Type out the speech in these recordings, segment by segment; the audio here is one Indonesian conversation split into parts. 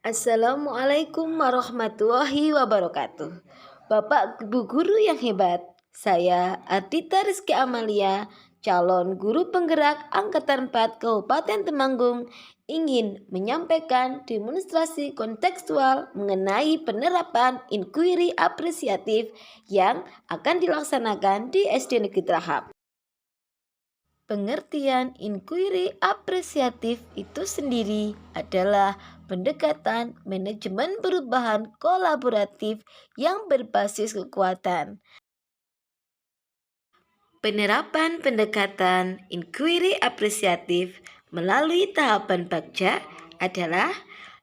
Assalamualaikum warahmatullahi wabarakatuh. Bapak Ibu guru yang hebat, saya Ardita Rizky Amalia, calon guru penggerak Angkatan 4 Kabupaten Temanggung, ingin menyampaikan demonstrasi kontekstual mengenai penerapan inquiry apresiatif yang akan dilaksanakan di SD Negeri Trahap. Pengertian inquiry apresiatif itu sendiri adalah pendekatan manajemen perubahan kolaboratif yang berbasis kekuatan. Penerapan pendekatan inquiry apresiatif melalui tahapan Bagja adalah: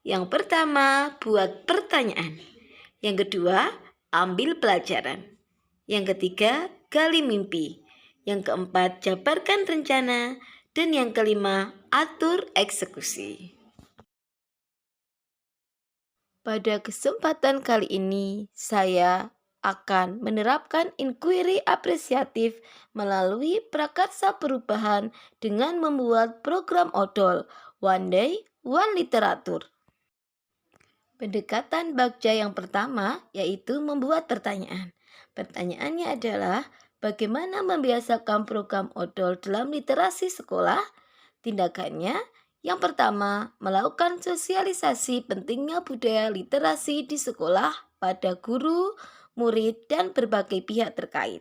yang pertama, buat pertanyaan; yang kedua, ambil pelajaran; yang ketiga, gali mimpi; yang keempat, jabarkan rencana; dan yang kelima, atur eksekusi. Pada kesempatan kali ini, saya akan menerapkan inquiry apresiatif melalui prakarsa perubahan dengan membuat program odol One Day, One Literatur. Pendekatan Bagja yang pertama yaitu membuat pertanyaan. Pertanyaannya adalah, bagaimana membiasakan program odol dalam literasi sekolah? Tindakannya, yang pertama, melakukan sosialisasi pentingnya budaya literasi di sekolah pada guru, murid, dan berbagai pihak terkait.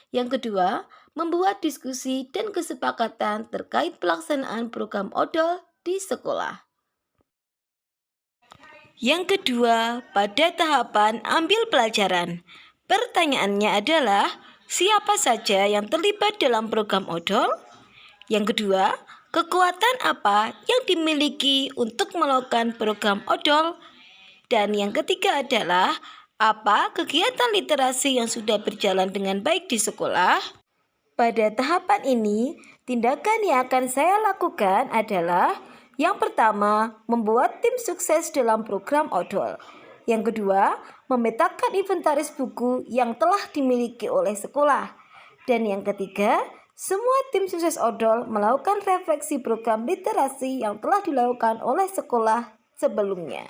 Yang kedua, membuat diskusi dan kesepakatan terkait pelaksanaan program odol di sekolah. Yang kedua, pada tahapan ambil pelajaran. Pertanyaannya adalah, siapa saja yang terlibat dalam program odol? Yang kedua, kekuatan apa yang dimiliki untuk melakukan program odol? Dan yang ketiga adalah, apa kegiatan literasi yang sudah berjalan dengan baik di sekolah? Pada tahapan ini, tindakan yang akan saya lakukan adalah: yang pertama, membuat tim sukses dalam program odol. Yang kedua, memetakan inventaris buku yang telah dimiliki oleh sekolah. Dan yang ketiga, semua tim sukses odol melakukan refleksi program literasi yang telah dilakukan oleh sekolah sebelumnya.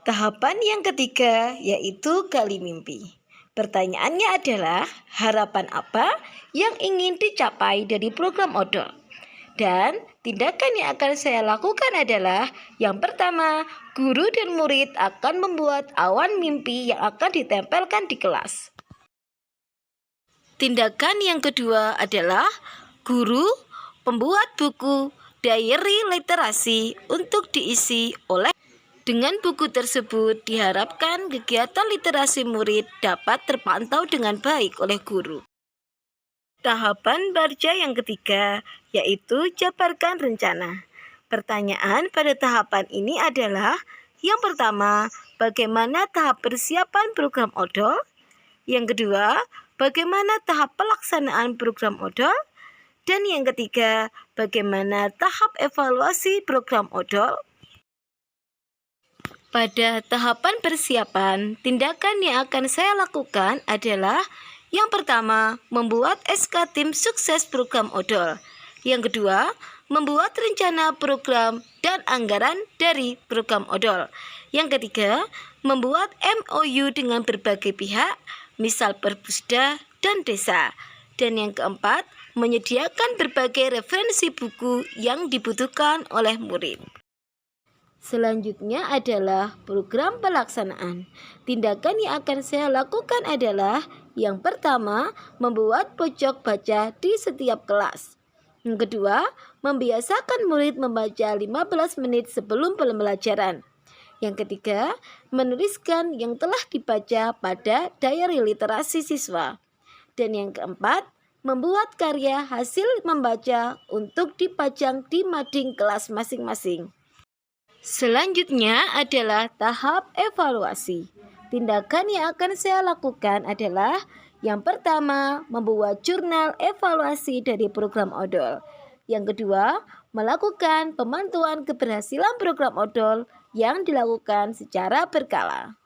Tahapan yang ketiga yaitu gali mimpi. Pertanyaannya adalah, harapan apa yang ingin dicapai dari program odol? Dan tindakan yang akan saya lakukan adalah, yang pertama, guru dan murid akan membuat awan mimpi yang akan ditempelkan di kelas. Tindakan yang kedua adalah, guru membuat buku diary literasi untuk diisi oleh. Dengan buku tersebut diharapkan kegiatan literasi murid dapat terpantau dengan baik oleh guru. Tahapan Bagja yang ketiga yaitu jabarkan rencana. Pertanyaan pada tahapan ini adalah, yang pertama, bagaimana tahap persiapan program odol? Yang kedua, bagaimana tahap pelaksanaan program odol? Dan yang ketiga, bagaimana tahap evaluasi program odol? Pada tahapan persiapan, tindakan yang akan saya lakukan adalah, yang pertama, membuat SK tim sukses program odol. Yang kedua, membuat rencana program dan anggaran dari program odol. Yang ketiga, membuat MOU dengan berbagai pihak, misal Perpusda dan desa. Dan yang keempat, menyediakan berbagai referensi buku yang dibutuhkan oleh murid. Selanjutnya adalah program pelaksanaan. Tindakan yang akan saya lakukan adalah, yang pertama, membuat pojok baca di setiap kelas. Yang kedua, membiasakan murid membaca 15 menit sebelum pembelajaran. Yang ketiga, menuliskan yang telah dibaca pada diary literasi siswa. Dan yang keempat, membuat karya hasil membaca untuk dipajang di mading kelas masing-masing. Selanjutnya adalah tahap evaluasi. Tindakan yang akan saya lakukan adalah, yang pertama, membuat jurnal evaluasi dari program odol. Yang kedua, melakukan pemantauan keberhasilan program odol yang dilakukan secara berkala.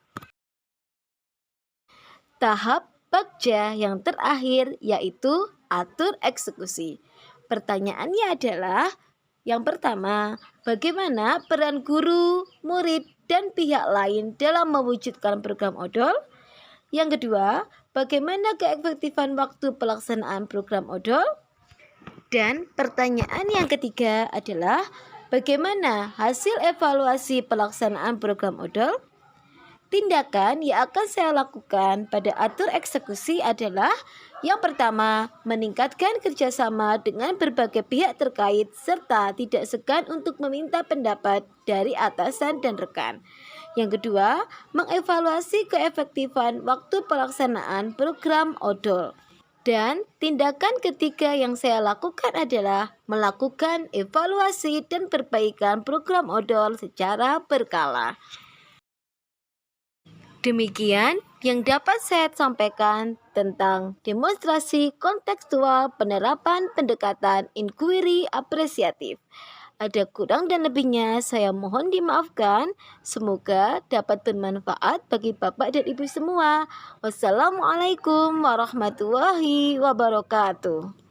Tahap Bagja yang terakhir yaitu atur eksekusi. Pertanyaannya adalah, Yang pertama, bagaimana peran guru, murid, dan pihak lain dalam mewujudkan program odol? Yang kedua, bagaimana keefektifan waktu pelaksanaan program odol? Dan pertanyaan yang ketiga adalah, bagaimana hasil evaluasi pelaksanaan program odol? Tindakan yang akan saya lakukan pada atur eksekusi adalah, yang pertama, meningkatkan kerjasama dengan berbagai pihak terkait serta tidak segan untuk meminta pendapat dari atasan dan rekan. Yang kedua, mengevaluasi keefektifan waktu pelaksanaan program odol. Dan tindakan ketiga yang saya lakukan adalah melakukan evaluasi dan perbaikan program odol secara berkala. Demikian yang dapat saya sampaikan tentang demonstrasi kontekstual penerapan pendekatan inquiry apresiatif. Ada kurang dan lebihnya saya mohon dimaafkan. Semoga dapat bermanfaat bagi Bapak dan Ibu semua. Wassalamualaikum warahmatullahi wabarakatuh.